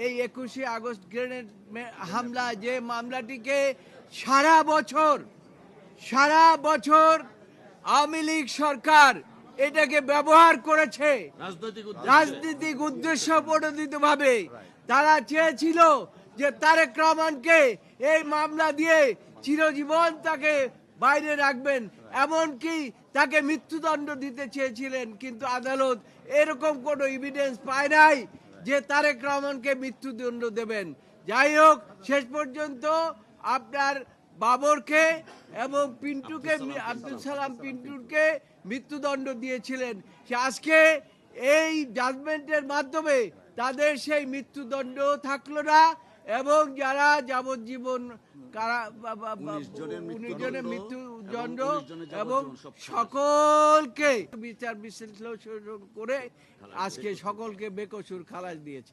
এই 21শে August grenade হামলা যে মামলাটিকে সারা বছর আওয়ামী লীগ সরকার এটাকে ব্যবহার করেছে রাজনৈতিক উদ্দেশ্য প্রণোদিত ভাবে। তারা চেয়েছিল যে তারেক রহমানকে এই মামলা দিয়ে চিরজীবন তাকে বাইরে রাখবেন, এমনকি তাকে মৃত্যুদণ্ড দিতে চেয়েছিলেন, কিন্তু আদালত এরকম কোনো এভিডেন্স পায় নাই যে তারেক রহমানকে মৃত্যুদণ্ড দেবেন। যাই হোক, শেষ পর্যন্ত আপনার বাবরকে এবং পিন্টুকে, আব্দুল সালাম পিন্টুকে মৃত্যুদণ্ড দিয়েছিলেন। সে আজকে এই জাজমেন্টের মাধ্যমে তাদের সেই মৃত্যুদণ্ড থাকলো না, এবং যারা যাবজ্জীবন 19 জনের মৃত্যুদণ্ড এবং সকলকে বিচার বিশ্লেষণ করে আজকে সকলকে বেকসুর খালাস দিয়েছে।